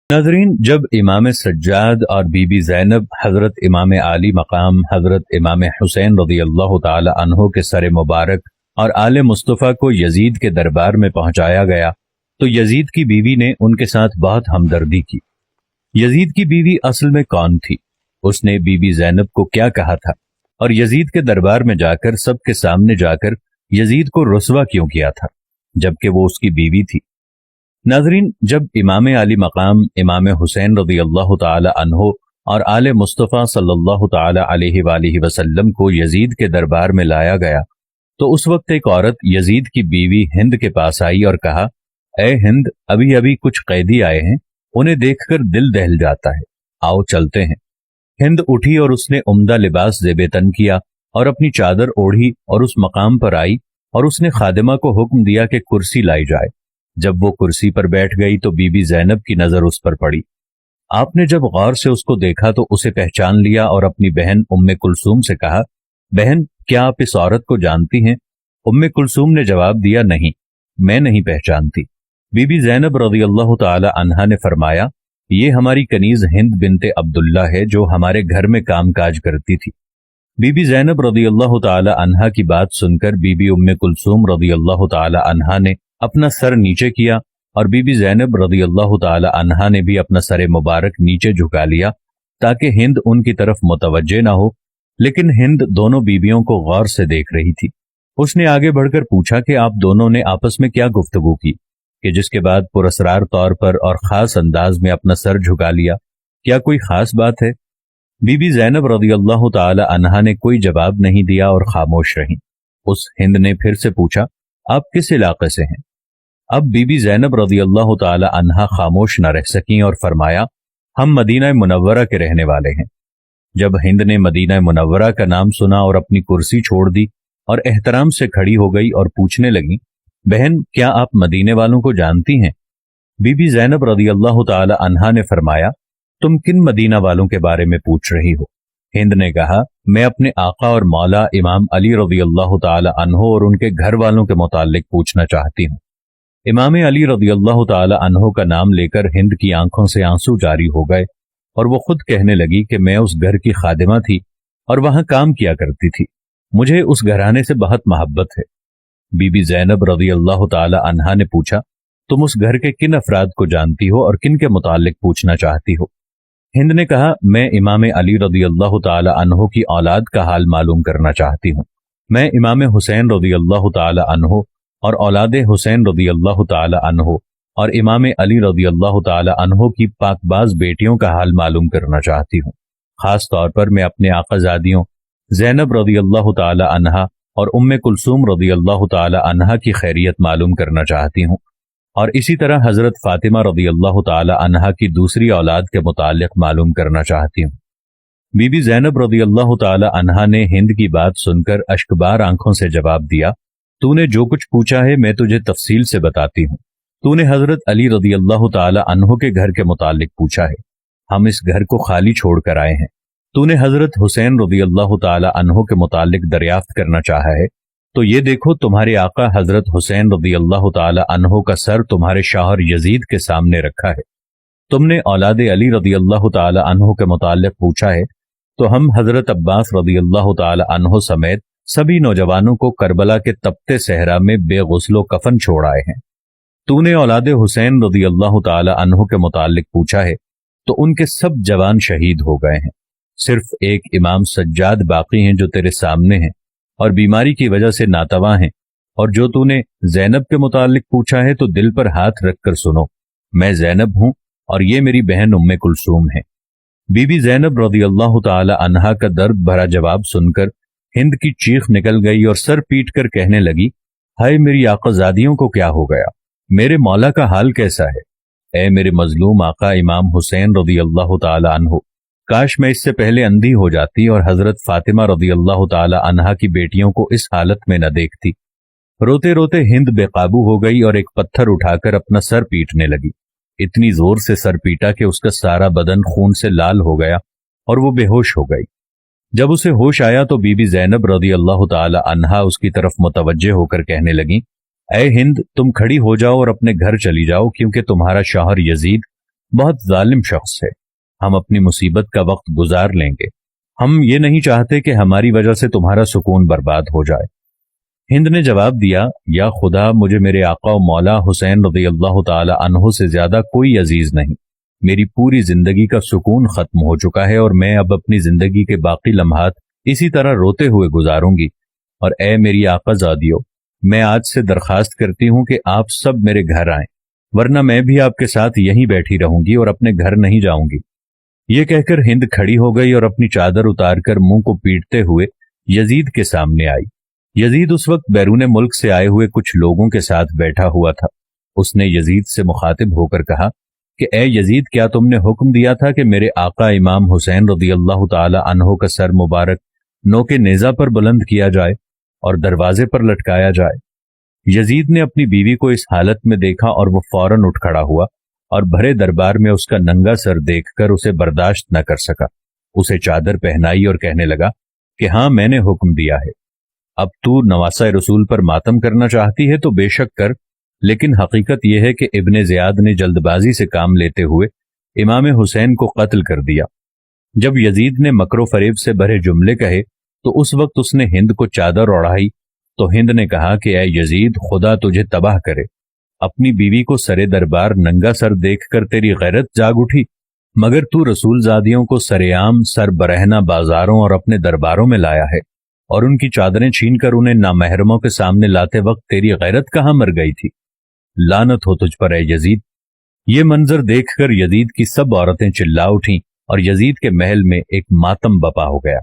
नाज़रीन, जब इमाम सज्जाद और बीबी ज़ैनब हज़रत इमाम आली मकाम हज़रत इमाम हुसैन रज़ियल्लाहु ताला अन्हो के सर मुबारक और आले मुस्तफ़ा को यजीद के दरबार में पहुंचाया गया तो यजीद की बीवी ने उनके साथ बहुत हमदर्दी की। यजीद की बीवी असल में कौन थी, उसने बीबी ज़ैनब को क्या कहा था और यजीद के दरबार में जाकर सबके सामने जाकर यजीद को रुस्वा क्यों किया था जबकि वो उसकी बीवी थी। नाज़रीन, जब इमाम आली मकाम इमाम हुसैन रज़ियल्लाहु ताला अन्हो और आले मुस्तफ़ा सल्लल्लाहु ताला अलैहि वसल्लम को यजीद के दरबार में लाया गया तो उस वक्त एक औरत यजीद की बीवी हिंद के पास आई और कहा, ए हिंद, अभी अभी कुछ कैदी आए हैं, उन्हें देखकर दिल दहल जाता है, आओ चलते हैं। हिंद उठी और उसने उम्दा लिबास ज़ेबेतन किया और अपनी चादर ओढ़ी और उस मकाम पर आई और उसने खादिमा को हुक्म दिया कि कुर्सी लाई जाए। जब वो कुर्सी पर बैठ गई तो बीबी ज़ैनब की नजर उस पर पड़ी। आपने जब गौर से उसको देखा तो उसे पहचान लिया और अपनी बहन उम्मे कुलसूम से कहा, बहन, क्या आप इस औरत को जानती हैं? उम्मे कुलसूम ने जवाब दिया, नहीं, मैं नहीं पहचानती। बीबी ज़ैनब रज़ियल्लाहु ताला अन्हा ने फरमाया, ये हमारी कनीज हिंद बिनते अब्दुल्ला है जो हमारे घर में कामकाज करती थी। बीबी ज़ैनब रज़ियल्लाहु ताला अन्हा की बात सुनकर बीबी उम्मे कुलसूम रज़ियल्लाहु ताला अन्हा ने अपना सर नीचे किया और बीबी ज़ैनब रज़ियल्लाहु ताला अन्हा ने भी अपना सर मुबारक नीचे झुका लिया ताकि हिंद उनकी तरफ मुतवज्जे ना हो, लेकिन हिंद दोनों बीबियों को गौर से देख रही थी। उसने आगे बढ़कर पूछा कि आप दोनों ने आपस में क्या गुफ्तगू की, कि जिसके बाद पुरस्रार तौर पर और खास अंदाज में अपना सर झुका लिया। क्या कोई खास बात है? बीबी ज़ैनब रज़ियल्लाहु ताला अन्हा ने कोई जवाब नहीं दिया और खामोश रही। उस हिंद ने फिर से पूछा, आप किस इलाके से हैं? अब बीबी ज़ैनब रज़ियल्लाहु ताला अन्हा खामोश न रह सकीं और फरमाया, हम मदीना मुनव्वरा के रहने वाले हैं। जब हिंद ने मदीना मुनव्वरा का नाम सुना और अपनी कुर्सी छोड़ दी और एहतराम से खड़ी हो गई और पूछने लगी, बहन, क्या आप मदीने वालों को जानती हैं? बीबी ज़ैनब रज़ियल्लाहु ताला अन्हा ने फरमाया, तुम किन मदीना वालों के बारे में पूछ रही हो? हिंद ने कहा, मैं अपने आका और मौला इमाम अली रज़ियल्लाहु ताला अन्हो और उनके घर वालों के मुतालिक पूछना चाहती हूँ। इमाम अली रज़ियल्लाहु ताला अन्हो का नाम लेकर हिंद की आंखों से आंसू जारी हो गए और वो खुद कहने लगी कि मैं उस घर की खादिमा थी और वहां काम किया करती थी, मुझे उस घराने से बहुत मोहब्बत है। बीबी ज़ैनब रज़ियल्लाहु ताला अन्हा ने पूछा, तुम उस घर के किन अफराद को जानती हो और किन के मुतालिक पूछना चाहती हो? हिंद ने कहा, मैं इमाम अली रज़ियल्लाहु ताला अन्हो की औलाद का हाल मालूम करना चाहती हूँ। मैं इमाम हुसैन रज़ियल्लाहु ताला अन्हो और औलाद हुसैन रज़ियल्लाहु ताला अन्हो और इमाम अली रज़ियल्लाहु ताला अन्हो की पाकबाज बेटियों का हाल मालूम करना चाहती हूँ। खास तौर पर मैं अपने आकाज़ादियों ज़ैनब रज़ियल्लाहु ताला अन्हा और उम्मे कुलसूम रज़ियल्लाहु ताला अन्हा की खैरियत मालूम करना चाहती हूँ और इसी तरह हज़रत फातिमा रज़ियल्लाहु ताला अन्हा की दूसरी औलाद के मुतालिक मालूम करना चाहती हूँ। बीबी ज़ैनब रज़ियल्लाहु ताला अन्हा ने हिंद की बात सुनकर अश्कबार आंखों से जवाब दिया, तूने जो कुछ पूछा है मैं तुझे तफसील से बताती हूँ। तूने हज़रत अली रज़ियल्लाहु ताला अन्हो के घर के मुतालिक पूछा है, हम इस घर को खाली छोड़कर आए हैं। तूने हज़रत हुसैन रज़ियल्लाहु ताला अन्हो के मुतालिक दरियाफ्त करना चाहा है, तो ये देखो तुम्हारे आका हज़रत हुसैन रज़ियल्लाहु ताला अन्हो का सर तुम्हारे शौहर यजीद के सामने रखा है। तुमने औलाद अली रज़ियल्लाहु ताला अन्हो के मुतालिक पूछा है, तो हम हज़रत अब्बास रज़ियल्लाहु ताला अन्हो समेत सभी नौजवानों को करबला के तपते सहरा में बेगुस्लो कफन छोड़ आए हैं। तूने औलाद हुसैन रज़ियल्लाहु ताला अन्हो के मुतालिक पूछा है, तो उनके सब जवान शहीद हो गए हैं। सिर्फ एक इमाम सज्जाद बाकी हैं जो तेरे सामने हैं और बीमारी की वजह से नातवा हैं। और जो तूने ज़ैनब के मुतालिक पूछा है तो दिल पर हाथ रखकर सुनो, मैं ज़ैनब हूं और ये मेरी बहन उम्मे कुलसूम है। बीबी ज़ैनब रज़ियल्लाहु ताला अन्हा का दर्द भरा जवाब सुनकर हिंद की चीख निकल गई और सर पीट कर कहने लगी, हाय मेरी आकाज़ादियों को क्या हो गया, मेरे मौला का हाल कैसा है? ऐ मेरे मजलूम आका इमाम हुसैन रज़ियल्लाहु ताला अन्हो, काश मैं इससे पहले अंधी हो जाती और हज़रत फातिमा रज़ियल्लाहु ताला अन्हा की बेटियों को इस हालत में न देखती। रोते रोते हिंद बेकाबू हो गई और एक पत्थर उठाकर अपना सर पीटने लगी। इतनी जोर से सर पीटा कि उसका सारा बदन खून से लाल हो गया और वो बेहोश हो गई। जब उसे होश आया तो बीबी ज़ैनब रज़ियल्लाहु ताला अन्हा उसकी तरफ मुतवज्जे होकर कहने लगी, ऐ हिंद, तुम खड़ी हो जाओ और अपने घर चली जाओ, क्योंकि तुम्हारा शौहर यजीद بہت ظالم شخص ہے، ہم اپنی مصیبت کا وقت گزار لیں گے، ہم یہ نہیں چاہتے کہ ہماری وجہ سے تمہارا سکون برباد ہو جائے۔ ہند نے جواب دیا، یا خدا، مجھے میرے آقا و مولا حسین رضی اللہ تعالی عنہ سے زیادہ کوئی عزیز نہیں، میری پوری زندگی کا سکون ختم ہو چکا ہے اور میں اب اپنی زندگی کے باقی لمحات اسی طرح روتے ہوئے گزاروں گی، اور اے میری آقا زادیو، میں آج سے درخواست کرتی ہوں کہ آپ سب میرے گھر آئیں، ورنہ میں بھی آپ کے ساتھ یہیں بیٹھی رہوں گی اور اپنے گھر نہیں جاؤں گی۔ یہ کہہ کر ہند کھڑی ہو گئی اور اپنی چادر اتار کر منہ کو پیٹتے ہوئے یزید کے سامنے آئی۔ یزید اس وقت بیرون ملک سے آئے ہوئے کچھ لوگوں کے ساتھ بیٹھا ہوا تھا۔ اس نے یزید سے مخاطب ہو کر کہا کہ اے یزید، کیا تم نے حکم دیا تھا کہ میرے آقا امام حسین رضی اللہ تعالی عنہ کا سر مبارک نوک نیزہ پر بلند کیا جائے اور دروازے پر لٹکایا جائے؟ یزید نے اپنی بیوی کو اس حالت میں دیکھا اور وہ فوراً اٹھ کھڑا ہوا اور بھرے دربار میں اس کا ننگا سر دیکھ کر اسے برداشت نہ کر سکا، اسے چادر پہنائی اور کہنے لگا کہ ہاں، میں نے حکم دیا ہے، اب تو نواسہ رسول پر ماتم کرنا چاہتی ہے تو بے شک کر، لیکن حقیقت یہ ہے کہ ابن زیاد نے جلد بازی سے کام لیتے ہوئے امام حسین کو قتل کر دیا۔ جب یزید نے مکر و فریب سے بھرے جملے کہے تو اس وقت اس نے ہند کو چادر اوڑھائی تو ہند نے کہا کہ اے یزید، خدا تجھے تباہ کرے، اپنی بیوی کو سرے دربار ننگا سر دیکھ کر تیری غیرت جاگ اٹھی، مگر تو رسول زادیوں کو سر عام سر برہنہ بازاروں اور اپنے درباروں میں لایا ہے، اور ان کی چادریں چھین کر انہیں نامحرموں کے سامنے لاتے وقت تیری غیرت کہاں مر گئی تھی؟ لعنت ہو تجھ پر اے یزید۔ یہ منظر دیکھ کر یزید کی سب عورتیں چلا اٹھیں اور یزید کے محل میں ایک ماتم بپا ہو گیا۔